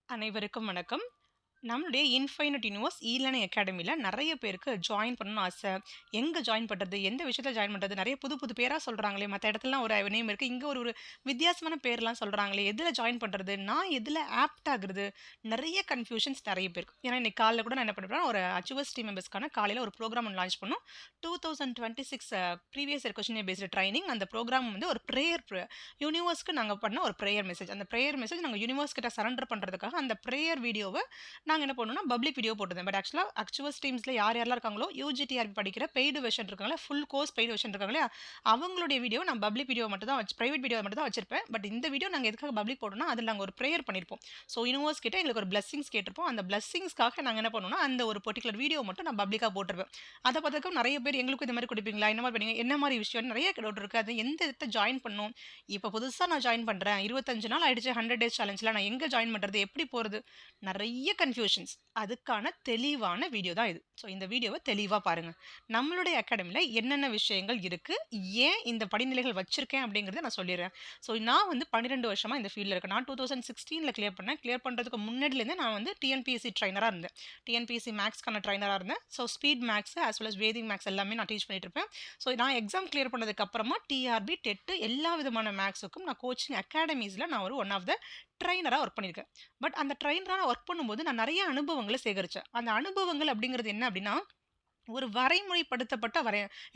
அனைவருக்கும் வணக்கம். நம்மளுடைய இன்ஃபைனைட் யூனிவர்ஸ் இ-லேர்னிங் அகாடமில நெறைய பேருக்கு ஜாயின் பண்ணணும்னு ஆசை. எங்க ஜாயின் பண்றது? எந்த விஷயத்துல ஜாயின் பண்றது? நெறைய புது புது பேரா சொல்றாங்களே! மத்த இடத்துலலாம் ஒரு நேம் இருக்கு. இங்க ஒரு ஒரு வித்தியாசமான பேர்லாம் சொல்றாங்களே! எதுல ஜாயின் பண்றது? நான் எதுல ஆப்ட் ஆகுறது? நெறைய கன்ஃப்யூஷன்ஸ் நெறைய பேருக்கு. ஏன்னா, இன்னைக்கு காலைல கூட நான் என்ன பண்ணிருப்பேன், ஒரு அச்சீவர்ஸ் டீம் மெம்பர்ஸ்க்கான காலையில ஒரு ப்ரோகிராம் ஒண்ணு லான்ச் பண்ணோம். 2026 previous year question based training. அந்த ப்ரோகிராம் வந்து ஒரு யூனிவர்ஸ்க்கு நாங்க பண்ண ஒரு பிரேயர் மெசேஜ். அந்த பிரேயர் மெசேஜ் நாங்க யூனிவர்ஸ் கிட்ட சரண்டர் பண்றதுக்காக அந்த பிரேயர் வீடியோவ நாங்க என்ன பண்ணோம்னா, பப்ளிக் வீடியோ போட்டிருந்தேன். பட் ஆக்சுவலா அக்சுவல்ஸ் டீம்ஸ்ல யாரெல்லாம் இருக்காங்களோ, யுஜிடிஆர்பி படிக்கிற பெய்டு வெர்ஷன் இருக்காங்கல்ல, ஃபுல் கோர்ஸ் பெய்டு வெர்ஷன் இருக்காங்க இல்லையா? அவங்களுடைய வீடியோ நான் பப்ளிக் வீடியோ மட்டும் தான் பிரைவேட் வீடியோ மட்டும் தான் வச்சிருப்பேன். பட் இந்த வீடியோ நாங்க எதுக்காக பப்ளிக் போட்டோம்னா, அதில நாங்க ஒரு பிரேயர் பண்ணியிருப்போம். ஸோ யூனிவர்ஸ் கிட்ட எங்களுக்கு ஒரு பிளெஸிங்ஸ் கேட்டிருப்போம். அந்த பிளெஸிங்ஸ்க்காக நாங்க என்ன பண்ணோம்னா, அந்த ஒரு பர்ட்டிகுலர் வீடியோ மட்டும் நான் பப்ளிக்கா போட்டுருப்பேன். அத பார்த்ததுக்கு நெறைய பேர் எங்களுக்கும் இந்த மாரி குடுப்பீங்களா? என்ன மாரி பண்ணீங்க? என்ன மாரி விஷயம்? நெறைய டவுட் இருக்கு. அது எந்த இடத்த ஜாயின் பண்ணணும்? இப்ப புதுசா நான் ஜாயின் பண்றேன். 25 நாள் ஆயிடுச்சு 100 டேஸ் சேலஞ்சுல. நான் எங்க ஜாயின் பண்றது? எப்படி போறது? நெறைய கன்ஃப்யூஷன்ஸ். அதுக்கான தெளிவான வீடியோ தான் இது. ஸோ இந்த வீடியோவ தெளிவா பாருங்க. நம்மளுடைய அகாடமில என்னென்ன விஷயங்கள் இருக்கு? ஏன் இந்த படிநிலைகள் வச்சிருக்கேன் அப்படிங்கிறத நான் சொல்லிர்றேன். ஸோ நான் வந்து 12 வருஷமா இந்த ஃபீல்ட்ல இருக்கேன். நான் 2016ல கிளியர் பண்ணேன். கிளியர் பண்றதுக்கு முன்னாடிலேருந்தே நான் வந்து டிஎன்பிஎஸ்சி ட்ரெய்னரா இருந்தேன். டிஎன்பிஎஸ்சி மேத்ஸ்க்கான ட்ரெய்னரா இருந்தேன். So speed maths as well as Vedic maths எல்லாமே நான் டீச் பண்ணிட்டு இருப்பேன். ஸோ நான் எக்ஸாம் கிளியர் பண்ணதுக்கு அப்புறமா டிஆர்பி, டெட் எல்லா விதமான மேத்ஸ்க்கும் நான் கோச்சிங் அகாடமிஸ்ல நான் ஒரு ஒன் ஆஃப் த ட்ரெய்னரா ஒர்க் பண்ணியிருக்கேன். பட் அந்த ட்ரெய்னரா நான் ஒர்க் பண்ணும்போது நான் நெறைய அனுபவங்கள சேகரிச்சேன். அந்த அனுபவங்கள் அப்படிங்கிறது என்ன அப்படின்னா, ஒரு வரைமுறைப்படுத்தப்பட்ட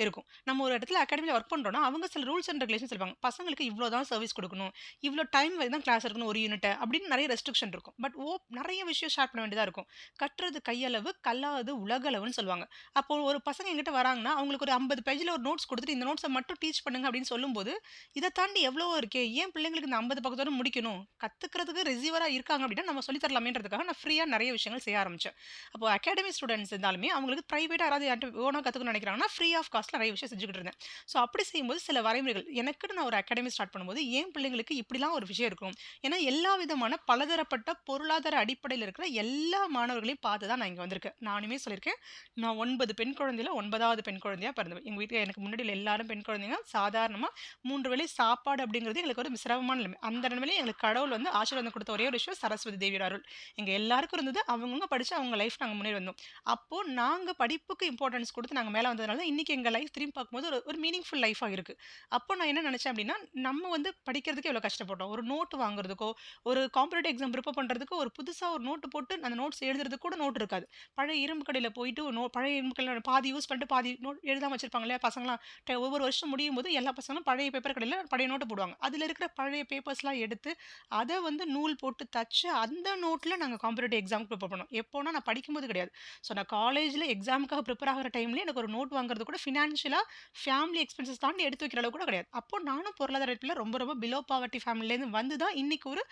இருக்கும். நம்ம ஒரு இடத்துல அகாடமில ஒர்க் பண்றோம்னா, அவங்க சில ரூல்ஸ் அண்ட் ரெகுலேஷன்ஸ் சொல்லுவாங்க. பசங்களுக்கு இவ்ளோ தான் சர்வீஸ் குடுக்கணும். இவ்ளோ டைம் வரை தான் கிளாஸ் இருக்கணும் ஒரு யூனிட்ட அப்படின்னு நெறைய ரெஸ்ட்ரிக்ஷன் இருக்கும். பட் நெறைய விஷயம் ஷேர் பண்ண வேண்டியதா இருக்கும். கற்றது கையளவு, கல்லாதது உலகளவுன்னு சொல்லுவாங்க. அப்போ ஒரு பசங்க என்கிட்ட வராங்கன்னா, அவங்களுக்கு ஒரு 50 பேஜ்ல ஒரு நோட்ஸ் குடுத்துட்டு, இந்த நோட்ஸ மட்டும் டீச் பண்ணுங்க அப்படின்னு சொல்லும்போது, இத தாண்டி எவ்வளவோ இருக்கே. ஏன் பிள்ளைங்களுக்கு இந்த 50 பக்கத்தோட முடிக்கணும்? கத்துக்கிறதுக்கு ரிசீவரா இருக்காங்க அப்படின்னா, நம்ம சொல்லி தரலாமேன்றதுக்காக நான் ஃப்ரீயா நெறைய விஷயங்கள் செய்ய ஆரம்பிச்சேன். அப்போ அகாடமி ஸ்டூடண்ட்ஸ் இருந்தாலுமே அவங்களுக்கு பிரைவேட்டா யாராவது யார்ட்ட ஓனா கத்துக்கணும்னு நினைக்கிறாங்கன்னா, ஃப்ரீ ஆஃப் காஸ்ட்ல நெறைய விஷயம் செஞ்சுக்கிட்டு இருந்தேன். ஸோ அப்படி செய்யும்போது சில வரைமுறைகள் எனக்குன்னு நான் ஒரு அகாடமி ஸ்டார்ட் பண்ணும்போது, என் பிள்ளைங்களுக்கு இப்படிலாம் ஒரு விஷயம் இருக்கும். ஏன்னா எல்லா விதமான பலதரப்பட்ட பொருளாதார அடிப்படையில இருக்கிற எல்லா மாணவர்களையும் பார்த்து தான் நான் இங்க வந்திருக்கேன். நானுமே சொல்லியிருக்கேன். நான் 9 பெண் குழந்தையில 9வது பெண் குழந்தையா பிறந்தவ. எங்க வீட்ல எனக்கு முன்னாடி உள்ள எல்லாரும் பெண் குழந்தைங்க. சாதாரணமா 3 வேளை சாப்பாடு அப்படிங்கிறது எங்களுக்கு ஒரு சிரமமான நிலைமை. அந்த நிலைமையில எங்களுக்கு கடவுள் வந்து ஆசீர்வாதம் கொடுத்த ஒரே ஒரு விஷயம் சரஸ்வதி தேவியோட அருள். எங்க எல்லாருக்கும் இருந்தது. அவங்கவங்க படிச்சு அவங்க லைஃப் நாங்க முன்னேறி வந்தோம். அப்போ நாங்க படிப்புக்கு இம்பார்ட்டன்ஸ் குடுத்து நாங்க மேல வந்ததுனால தான் இன்னைக்கு எங்க லைஃப் திரும்பி பார்க்கும்போது ஒரு ஒரு மீனிங்ஃபுல் லைஃபா இருக்கு. அப்போ நான் என்ன நினைச்சேன் அப்டின்னா, நம்ம வந்து படிக்கிறதுக்கு எவ்வளோ கஷ்டப்பட்டோம். ஒரு நோட் வாங்குறதுக்கோ, ஒரு காம்படிட்டிவ் எக்ஸாம் ப்ரிப்பேர் பண்றதுக்கு ஒரு புதுசா ஒரு நோட் போட்டு அந்த நோட்ஸ் எழுதுறதுக்கு கூட நோட் இருக்காது. பழைய இரும்பு கடையில போயிட்டு பழைய இரும்பு கடையில பாதி யூஸ் பண்ணிட்டு பாதி நோட் எழுதாம வச்சிருப்பாங்க இல்லையா பசங்கலாம். ஒவ்வொரு வருஷம் முடியும்போது எல்லா பசங்களும் பழைய பேப்பர் கடையில பழைய நோட்டு போடுவாங்க. அதுல இருக்கிற பழைய பேப்பர்ஸ்லாம் எடுத்து அத வந்து நூல் போட்டு தச்சு, அந்த நோட்ல நாங்க காம்படிட்டிவ் எக்ஸாம்க்கு ப்ரிப்பேர் பண்ணோம். எப்போனா நான் படிக்கும்போது கிடையாது. ஸோ நான் காலேஜ்ல எக்ஸாமுக்காக ப்ரிப்பேர் ஆகுற டைம்லயே எனக்கு ஒரு நோட் வாங்குறது கூட ஃபினான்ஷியலா ஃபேமிலி எக்ஸ்பென்சஸ் தாண்டி எடுத்து வைக்கிற அளவுக்கு கூட கிடையாது. அப்போ நானும் பொருளாதார இடத்துல ரொம்ப ரொம்ப பிலோ பாவர்ட்டி ஃபேமிலிலேருந்து வந்து தான் இன்னைக்கு ஒரு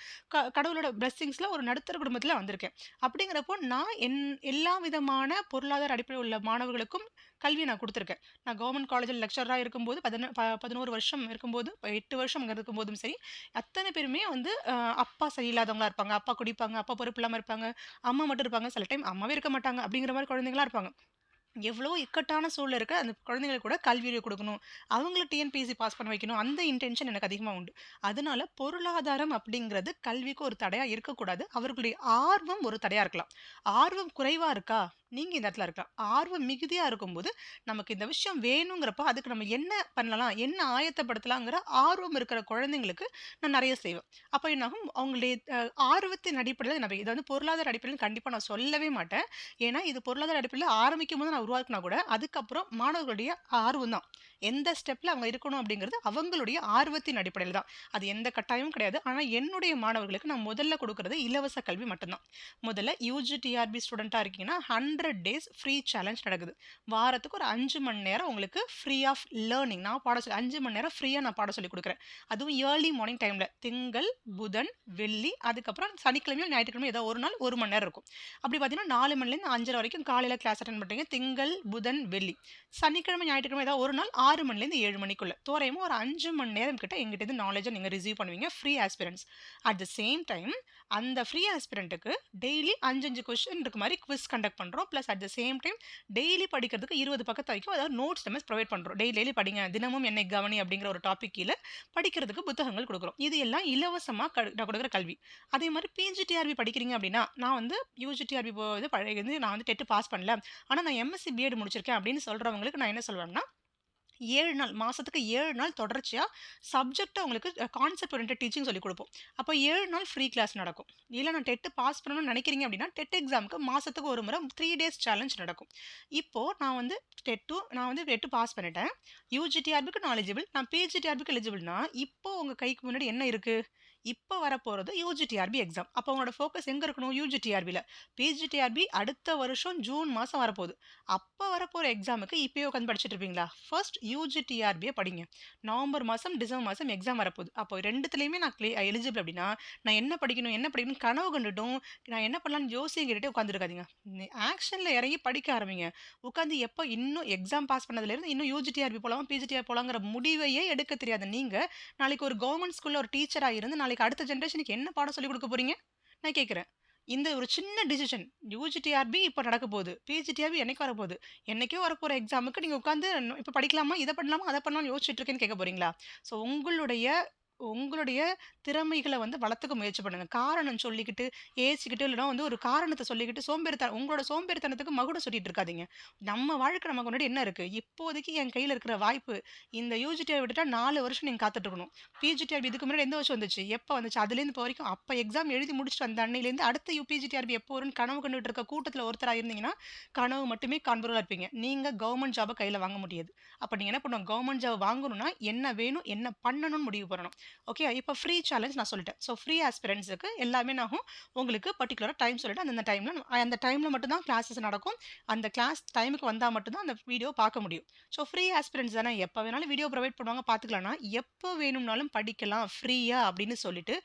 கடவுளோட பிளெஸ்ஸிங்ஸ்ல ஒரு நடுத்தர குடும்பத்துல வந்திருக்கேன். அப்படிங்கிறப்போ நான் எல்லா விதமான பொருளாதார அடிப்படையில் உள்ள மாணவர்களுக்கும் கல்விய நான் குடுத்துருக்கேன். நான் கவர்மெண்ட் காலேஜ்ல லெக்சரரா இருக்கும்போது 11 வருஷம் இருக்கும்போது, 8 வருஷம் அங்க இருக்கும்போதும் சரி, அத்தன பேருமே வந்து அப்பா சரியில்லாதவங்களா இருப்பாங்க. அப்பா குடிப்பாங்க, அப்பா பொறுப்பு இல்லாம இருப்பாங்க. அம்மா மட்டும் இருப்பாங்க. சில டைம் அம்மாவே இருக்க மாட்டாங்க. அப்படிங்கிற மாரி குழந்தைங்களா இருப்பாங்க. எவ்வளோ இக்கட்டான சூழல்ல இருக்க அந்த குழந்தைங்களுக்கு கூட கல்வி குடுக்கணும். அவங்கள டிஎன்பிஎஸ்சி பாஸ் பண்ண வைக்கணும். அந்த இன்டென்ஷன் எனக்கு அதிகமா உண்டு. அதனால பொருளாதாரம் அப்படிங்கிறது கல்விக்கு ஒரு தடையா இருக்கக்கூடாது. அவர்களுடைய ஆர்வம் ஒரு தடையா இருக்கலாம். ஆர்வம் குறைவா இருக்கா? நீங்க இந்த இடத்துல இருக்கலாம். ஆர்வம் மிகுதியா இருக்கும்போது, நமக்கு இந்த விஷயம் வேணுங்கிறப்ப, அதுக்கு நம்ம என்ன பண்ணலாம்? என்ன ஆயத்தப்படுத்தலாங்கிற ஆர்வம் இருக்கிற குழந்தைங்களுக்கு நான் நெறைய செய்வேன். அப்ப என்னாகும், அவங்களுடைய ஆர்வத்தின் அடிப்படையில நான் இத வந்து பொருளாதார அடிப்படையில கண்டிப்பா நான் சொல்லவே மாட்டேன். ஏன்னா, இது பொருளாதார அடிப்படையில ஆரம்பிக்கும்போது நான் உருவாக்குனா கூட, அதுக்கப்புறம் மாணவர்களுடைய ஆர்வம் தான். எந்த ஸ்டெப்ல அவங்க இருக்கணும் அப்படிங்கிறது அவங்களுடைய ஆர்வத்தின் அடிப்படையில தான். அது எந்த கட்டாயமும் கிடையாது. ஆனா, என்னுடைய மாணவர்களுக்கு நான் முதல்ல குடுக்குறது இலவச கல்வி மட்டும் தான். முதல்ல யுஜி, டிஆர்பி ஸ்டூடெண்ட்டா இருக்கீங்கன்னா, 100 டேஸ் ஃப்ரீ சேலஞ்ச் நடக்குது. வாரத்துக்கு ஒரு 5 மணி நேரம் உங்களுக்கு ஃப்ரீ ஆஃப் லேர்னிங் நான் பாடம் சொல்லி 5 மணி நேரம் ஃப்ரீயா நான் பாடம் சொல்லிக் குடுக்குறேன். அதுவும் ஏர்லி மார்னிங் டைம்ல திங்கள், புதன், வெள்ளி அதுக்கப்புறம் சனிக்கிழமையோ, ஞாயிற்றுக்கிழமையோ ஏதோ ஒரு நாள் 1 மணி நேரம் இருக்கும். அப்படி பார்த்தீங்கன்னா 4 மணிலேருந்து 5:30 வரைக்கும் காலையில கிளாஸ் அட்டெண்ட் பண்றீங்க. திங்கள், புதன், வெள்ளி. சனிக்கிழமை, ஞாயிற்றுக்கிழமை ஏதாவது ஒரு நாள் 6 மணிலேருந்து 7 மணிக்குள்ள. தோராயமா ஒரு 5 மணி நேரம் கிட்ட எங்கிட்டேருந்து நாலேட்ஜ நீங்க ரிசீவ் பண்ணுவீங்க. Free aspirants. At the same time அந்த ஃப்ரீ ஆஸ்பிரண்ட்டுக்கு டெய்லி 5 கொஸ்டின் இருக்க மாரி குவிஸ் கண்டக்ட் பண்றோம். Plus at the same time daily படிக்கிறதுக்கு 20 பக்கத்து வரைக்கும் அதாவது நோட்ஸ் நம்ம ப்ரொவைட் பண்றோம். டெய்லி படிங்க. தினமும் என்னை கவனி அப்படிங்கிற ஒரு டாபிக் கீழ படிக்கிறதுக்கு புத்தகங்கள் குடுக்குறோம். இது எல்லாம் இலவசமா நான் குடுக்குற கல்வி. அதே மாரி பிஜிடிஆர்பி படிக்கிறீங்க அப்படின்னா, நான் வந்து யுஜிடிஆர்பி இது வந்து நான் வந்து டெட் பாஸ் பண்ணல. ஆனா நான் எம்எஸ்சி பிஎட் முடிச்சிருக்கேன் அப்படின்னு சொல்றவங்களுக்கு நான் என்ன சொல்வேன்னா 7 நாள் மாசத்துக்கு 7 நாள் தொடர்ச்சியா சப்ஜெக்ட்டா உங்களுக்கு கான்செப்ட் ஓரியன்டட் டீச்சிங் சொல்லிக் குடுப்போம். அப்ப 7 நாள் ஃப்ரீ கிளாஸ் நடக்கும். இல்ல நான் டெட் பாஸ் பண்ணணும்னு நினைக்கிறீங்க அப்படின்னா, டெட் எக்ஸாம்க்கு மாசத்துக்கு ஒரு முறை 3 டேஸ் சேலஞ்ச் நடக்கும். இப்போ நான் வந்து டெட் பாஸ் பண்ணிட்டேன். யுஜிடிஆர்பிக்கு நான் எலிஜிபிள். நான் பிஜிடிஆர்பிக்கு எலிஜிபிள்னா, இப்போ உங்க கைக்கு முன்னாடி என்ன இருக்கு? இப்போ வரப்போறது யுஜிடிஆர்பி எக்ஸாம். அப்போ உங்களோட ஃபோக்கஸ் எங்க இருக்கணும்? யுஜிடிஆர்பில. பிஜிடிஆர்பி அடுத்த வருஷம் ஜூன் மாசம் வரப்போகுது. அப்ப வரப்போற எக்ஸாமுக்கு இப்பயே உட்காந்து படிச்சுட்டு இருப்பீங்களா? ஃபர்ஸ்ட் யுஜிடிஆர்பிய படிங்க. நவம்பர் மாசம், டிசம்பர் மாசம் எக்ஸாம் வரப்போகுது. அப்போ 2த்துலயுமே நான் எலிஜிபிள் அப்படின்னா, நான் என்ன படிக்கணும் கனவு கண்டுட்டும், நான் என்ன பண்ணலாம்னு யோசிச்சுக்கிட்டே உட்காந்துருக்காதீங்க. ஆக்ஷன்ல இறங்கி படிக்க ஆரம்பிங்க. உட்காந்து எப்ப இன்னும் எக்ஸாம் பாஸ் பண்ணதுலேருந்து இன்னும் யுஜிடிஆர்பி போலாமா, பிஜிடிஆர் போலாங்கிற முடிவையே எடுக்க தெரியாத நீங்க, நாளைக்கு ஒரு கவர்மெண்ட் ஸ்கூல்ல ஒரு டீச்சரா இருந்து நாளைக்கு அடுத்த ஜெனரேஷனுக்கு என்ன பாடம் சொல்லிக் குடுக்க போறீங்க? நான் கேட்கிறேன். இந்த ஒரு சின்ன டிசிஷன் யுஜிடிஆர்பி இப்ப நடக்க போகுது. பிஜிடிஆர்பி என்னைக்கு வரப்போகுது? என்னைக்கோ வரப்போற எக்ஸாமுக்கு நீங்க உட்காந்து இப்ப படிக்கலாமா? இத பண்ணலாமா? அத பண்ணலாமான்னு யோசிச்சுட்டு இருக்கேன்னு கேட்க போறீங்களா? ஸோ உங்களுடைய உங்களுடைய திறமைகள வந்து வளர்த்துக்க முயற்சி பண்ணுங்க. காரணம் சொல்லிக்கிட்டு, ஏசிக்கிட்டு இல்லன்னா வந்து ஒரு காரணத்த சொல்லிக்கிட்டு உங்களோட சோம்பேறித்தனத்துக்கு மகுடம் சுட்டிட்டு இருக்காதீங்க. நம்ம வாழ்க்கை நமக்கு முன்னாடி என்ன இருக்கு? இப்போதைக்கு என் கையில இருக்கிற வாய்ப்பு, இந்த யுஜிடிஆர் விட்டுட்டா 4 வருஷம் நீங்க காத்துட்டு இருக்கணும். பிஜிடிஆர்பி இதுக்கு முன்னாடி எந்த வருஷம் வந்துச்சு? எப்ப வந்துச்சு? அதுலேருந்து இப்போ வரைக்கும் அப்ப எக்ஸாம் எழுதி முடிச்சுட்டு வந்த அன்னையிலேருந்து அடுத்த பிஜிடிஆர்பி எப்போ வரும்னு கனவு கண்டுட்டு இருக்க கூட்டத்துல ஒருத்தரா இருந்தீங்கன்னா, கனவு மட்டுமே காண்பவரா இருப்பீங்க. நீங்க கவர்மெண்ட் ஜாப கையில வாங்க முடியாது. அப்ப நீங்க என்ன பண்ணணும்? கவர்மெண்ட் ஜாப் வாங்கணும்னா என்ன வேணும்? என்ன பண்ணணும்னு முடிவு பண்ணணும். ஓகே. இப்போ ஃப்ரீ சேலஞ்ச் நான் சொல்லிட்டேன். ஸோ ஃப்ரீ ஆஸ்பிரண்ட்ஸுக்கு எல்லாமே நான் உங்களுக்கு பர்ட்டிகுலரா டைம் சொல்லிட்டு அந்த டைம்ல மட்டும் தான் கிளாஸஸ் நடக்கும். அந்த கிளாஸ் டைமுக்கு வந்தா மட்டும் தான் அந்த வீடியோ பார்க்க முடியும். ஸோ ஃப்ரீ ஆஸ்பிரண்ட்ஸ் தானே எப்போ வேணாலும் வீடியோ ப்ரொவைட் பண்ணுவாங்க பார்த்துக்கலாம்னா, எப்போ வேணும்னாலும் படிக்கலாம் ஃப்ரீயா அப்படின்னு சொல்லிட்டு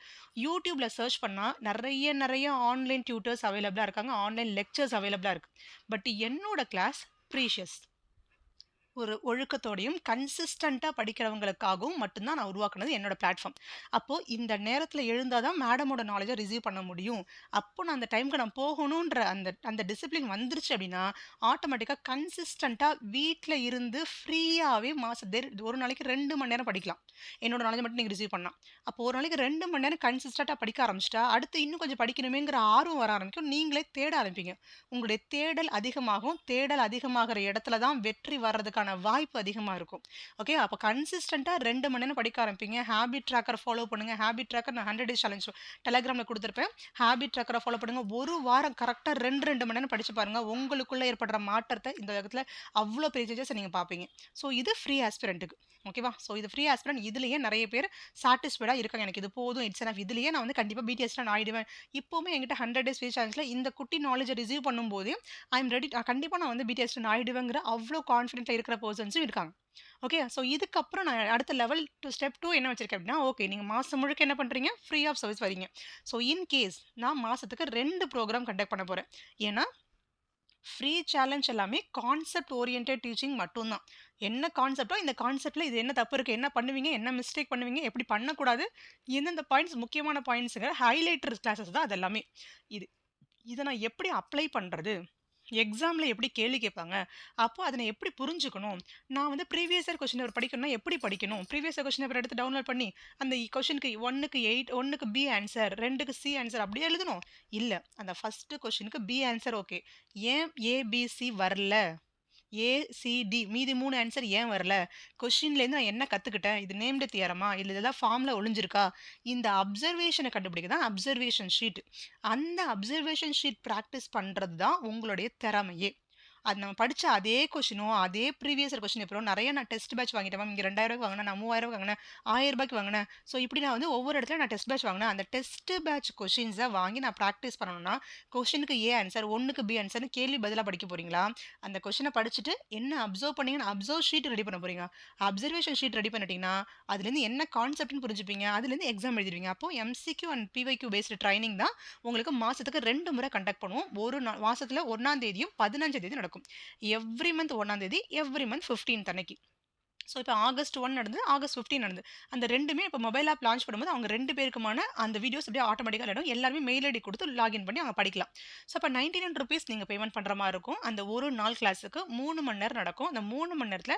யூடியூப்ல சர்ச் பண்ணா நிறைய ஆன்லைன் டியூட்டர்ஸ் அவைலபிளா இருக்காங்க. ஆன்லைன் லெக்சர்ஸ் அவைலபிளா இருக்கு. பட் என்னோட கிளாஸ் ப்ரீஷியஸ். ஒரு ஒழுக்கத்தோடையும் கன்சிஸ்டன்ட்டா படிக்கிறவங்களுக்காகவும் மட்டும் தான் நான் உருவாக்குனது என்னோட பிளாட்ஃபார்ம். அப்போ இந்த நேரத்துல எழுந்தா தான் மேடமோட நாலேஜ ரிசீவ் பண்ண முடியும். அப்போ நான் அந்த டைம்க்கு நான் போகணுன்ற அந்த அந்த டிசிப்ளின் வந்துருச்சு அப்படின்னா, ஆட்டோமேட்டிக்கா கன்சிஸ்டன்ட்டா வீட்ல இருந்து ஃப்ரீயாவே ஒரு நாளைக்கு 2 மணி நேரம் படிக்கலாம். என்னோட நாலேஜ மட்டும் நீங்க ரிசீவ் பண்ணா. அப்போ ஒரு நாளைக்கு 2 மணி நேரம் கன்சிஸ்டன்ட்டா படிக்க ஆரம்பிச்சுட்டா, அடுத்து இன்னும் கொஞ்சம் படிக்கணுமேங்கிற ஆர்வம் வர ஆரம்பிக்கும். நீங்களே தேட ஆரம்பிப்பீங்க. உங்களுடைய தேடல் அதிகமாகும். தேடல் அதிகமாகிற இடத்துல தான் வெற்றி வர்றதுக்கான வாய்ப்பு அதிகமா இருக்கும். ஓகே. அப்ப கன்சிஸ்டன்ட்டா 2 மணி நேரம் படிக்க ஆரம்பிப்பீங்க. ஹேபிட் ட்ராக்கர் ஃபாலோ பண்ணுங்க. ஹேபிட் ட்ராக்கர் நான் 100 டேஸ் சேலஞ்ச் டெலகிராம்ல குடுத்திருப்பேன். ஹேபிட் ட்ராக்கர ஃபாலோ பண்ணுங்க. ஒரு வாரம் கரெக்ட்டா 2 மணி நேரம் படிச்சு பாருங்க. உங்களுக்குள்ள ஏற்படுற மாற்றத்த இந்த உலகத்துல அவ்ளோ பெரிய சேஞ்சஸ நீங்க பார்ப்பீங்க. ஸோ இது ஃப்ரீ ஆஸ்பிரண்ட்க்கு. ஓகேவா? ஸோ இது ஃப்ரீ ஆஸ்பிரண்ட். இதுலயே நெறைய பேர் சாட்டிஸ்ஃபைடா இருக்காங்க. எனக்கு இது போதும். It's enough. இதுலயே நான் வந்து கண்டிப்பா பிடிஎஸ்ல நான் ஆயிடுவேன். இப்பவுமே என்கிட்ட 100 டேஸ் ஃப்ரீ சேலஞ்ச்ல இந்த குட்டி நாலேஜ ரிசீவ் பண்ணும்போதே, ஐ அம் ரெடி. கண்டிப்பா நான் வந்து பிடிஎஸ்ல நான் ஆயிடுவேங்கிற அவ்ளோ கான்ஃபிடென்ட்டா இருக்கிற பெர்சன்ஸும் இருக்காங்க. ஓகே. ஸோ இதுக்கப்புறம் நான் அடுத்த லெவல் ஸ்டெப் 2 என்ன வச்சிருக்கேன் அப்படின்னா, ஓகே நீங்க மாசம் முழுக்க என்ன பண்றீங்க? ஃப்ரீ ஆஃப் சர்வீஸ் வரீங்க. ஸோ இன் கேஸ் நான் மாசத்துக்கு 2 புரோகிராம் கண்டக்ட் பண்ண போறேன். ஏன்னா ஃப்ரீ சேலஞ்ச் எல்லாமே கான்செப்ட் ஓரியன்டட் டீச்சிங் மட்டும் தான். என்ன கான்செப்ட்டோ இந்த கான்செப்ட்ல இது என்ன தப்பு இருக்கு? என்ன பண்ணுவீங்க? என்ன மிஸ்டேக் பண்ணுவீங்க? எப்படி பண்ணக்கூடாது? எந்தெந்த பாயிண்ட்ஸ் முக்கியமான பாயிண்ட்ஸ்ங்கிற ஹைலைட்டர் கிளாஸஸ் தான் அது எல்லாமே. இது இத நான் எப்படி அப்ளை பண்றது? எக்ஸாம்ல எப்படி கேள்வி கேட்பாங்க? அப்போ அத நான் எப்படி புரிஞ்சுக்கணும்? நான் வந்து ப்ரீவியஸ் இயர் கொஸ்டின் பேப்பர் படிக்கணும்னா எப்படி படிக்கணும்? ப்ரீவியஸ் இயர் கொஸ்டின் பேப்பர் எடுத்து டவுன்லோட் பண்ணி, அந்த கொஸ்டினுக்கு 1க்கு 8, 1க்கு பி ஆன்சர், 2க்கு சி ஆன்சர் அப்படியே எழுதணும்? இல்ல. அந்த ஃபர்ஸ்ட் கொஸ்டினுக்கு பி ஆன்சர் ஓகே. ஏன் ஏபிசி வரல? ஏசிடி மீதி 3 ஆன்சர் ஏன் வரல? கொஸ்டின்லேருந்து நான் என்ன கத்துக்கிட்டேன்? இது நேம்டு தியரமா? இல்ல இதெல்லாம் ஃபார்ம்ல ஒளிஞ்சிருக்கா? இந்த அப்சர்வேஷன கண்டுபிடிக்க தான் அப்சர்வேஷன் ஷீட். அந்த அப்சர்வேஷன் ஷீட் பிராக்டிஸ் பண்றது தான் உங்களுடைய திறமையே. அது நம்ம படிச்ச அதே கொஸ்டினோ, அதே ப்ரீவியஸ் இயர் கொஸ்டின் பேப்பரோ நெறைய நான் டெஸ்ட் பேட்ச் வாங்கிட்டேன் மேம். இங்க ரூ. 2000 வாங்குனேன், நான் ரூ. 3000 வாங்குனேன், ரூ. 1000 வாங்குனேன். ஸோ இப்படி நான் வந்து ஒவ்வொரு இடத்துல நான் டெஸ்ட் பேட்ச் வாங்குனேன். அந்த டெஸ்ட் பேட்ச் கொஸ்டின்ஸ வாங்கி நான் பிராக்டிஸ் பண்ணணும்னா, கொஸ்டினுக்கு ஏ ஆன்சர், 1க்கு பி ஆன்சர்னு கேள்வி பதிலா படிக்க போறீங்களா? அந்த கொஸ்டின படிச்சுட்டு என்ன அப்சர்வ் பண்ணீங்கன்னு அப்சர்வ் ஷீட் ரெடி பண்ண போறீங்க. அப்சர்வேஷன் ஷீட் ரெடி பண்ணிட்டீங்கன்னா, அதுலேருந்து என்ன கான்செப்ட்னு புரிஞ்சுப்பீங்க. அதுலேருந்து எக்ஸாம் எழுதிடுவீங்க. அப்போ MCQ and PYQ based training தான் உங்களுக்கு மாசத்துக்கு 2 முறை கண்டக்ட் பண்ணுவோம். ஒரு மாசத்துல 1ஆம் தேதியும் 15ஆம் தேதியும் நடக்கும். எவ்ரி மந்த் 1ஆம் தேதி, எவ்ரி மந்த் 15th அன்னைக்கு. ஸோ இப்போ ஆகஸ்ட் 1 நடந்தது, ஆகஸ்ட் 15 நடந்தது. அந்த 2மே இப்போ மொபைல் ஆப் லான்ச் பண்ணும்போது அவங்க 2 பேருக்குமான அந்த வீடியோஸ் அப்படியே ஆட்டோமேட்டிக்கா ஆயிடும். எல்லாருமே மெயில் ஐடி குடுத்து லாகின் பண்ணி அவங்க படிக்கலாம். ஸோ அப்ப ₹99 நீங்க பேமெண்ட் பண்ற மாரி இருக்கும். அந்த ஒரு நாள் கிளாஸுக்கு 3 மணி நேரம் நடக்கும். அந்த 3 மணி நேரத்தில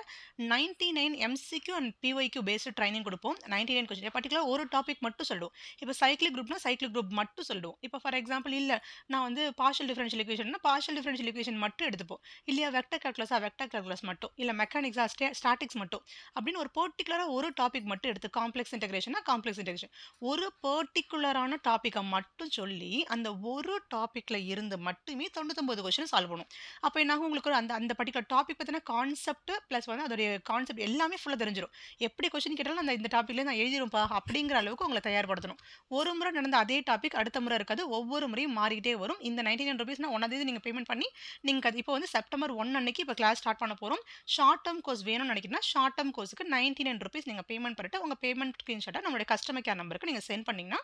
99 MCQ and PYQ based training குடுப்போம். 99 கொஸ்டின் பர்ட்டிகுலரா ஒரு டாபிக் மட்டும் சொல்லுவோம். இப்போ சைக்கிளிக் குரூப்னா சைக்கிளிக் குரூப் மட்டும் சொல்லுவோம். இப்போ ஃபார் எக்ஸாம்பிள் இல்ல நான் வந்து பார்ஷியல் டிஃபரன்ஷியல் ஈக்குவேஷன்னா பார்ஷியல் டிஃபரன்ஷியல் ஈக்குவேஷன் மட்டும் எடுத்துப்போம். இல்லையா வெக்டர் கால்குலஸா வெக்டர் கால்குலஸ் மட்டும். இல்ல மெக்கானிக்ஸா ஸ்டாட்டிக்ஸ் மட்டும். அப்படின்னு ஒரு பர்ட்டிகுலரா ஒரு டாபிக் மட்டும் எடுத்து காம்ப்ளெக்ஸ் இன்டகிரேஷனா காம்ப்ளெக்ஸ் இன்டகிரேஷன் ஒரு பர்ட்டிகுலரான டாபிக்கை மட்டும் சொல்லி அந்த ஒரு டாபிக்ல இருந்து மட்டுமே 99 கொஸ்டின் சால்வ் பண்ணும். அப்போ என்ன ஆகும் உங்களுக்கு அந்த அந்த பர்ட்டிகுலர் டாபிக் பத்தின கான்செப்ட் பிளஸ் வந்து அதோடைய கான்செப்ட் எல்லாமே ஃபுல்லா தெரிஞ்சிடும். எப்படி கொஸ்டின் கேட்டாலும் அந்த இந்த டாபிக்ல நான் எழுதிருப்பா அப்படிங்கிற அளவுக்கு உங்களை தயார்படுத்தணும். ஒரு முறை நடந்த அதே டாபிக் அடுத்த முறை இருக்காது. ஒவ்வொரு முறையும் மாறிக்கிட்டே வரும். இந்த ₹99 ஒன்னாம் தேதி நீங்க பேமெண்ட் பண்ணி நீங்க இப்போ வந்து செப்டம்பர் 1 அன்னைக்கு இப்போ கிளாஸ் ஸ்டார்ட் பண்ண போறோம். ஷார்ட் டேர்ம் கோர்ஸ் வேணும்னு நினைக்கிறீங்கன்னா ஷார்ட் டேர்ம் கோர்ஸுக்கு ₹99 நீங்க பேமெண்ட் பண்ணிட்டு உங்க பேமெண்ட் ஸ்கிரீன்ஷாட்டை நம்மளுடைய கஸ்டமர் கேர் நம்பருக்கு நீங்க சென்ட் பண்ணீங்கன்னா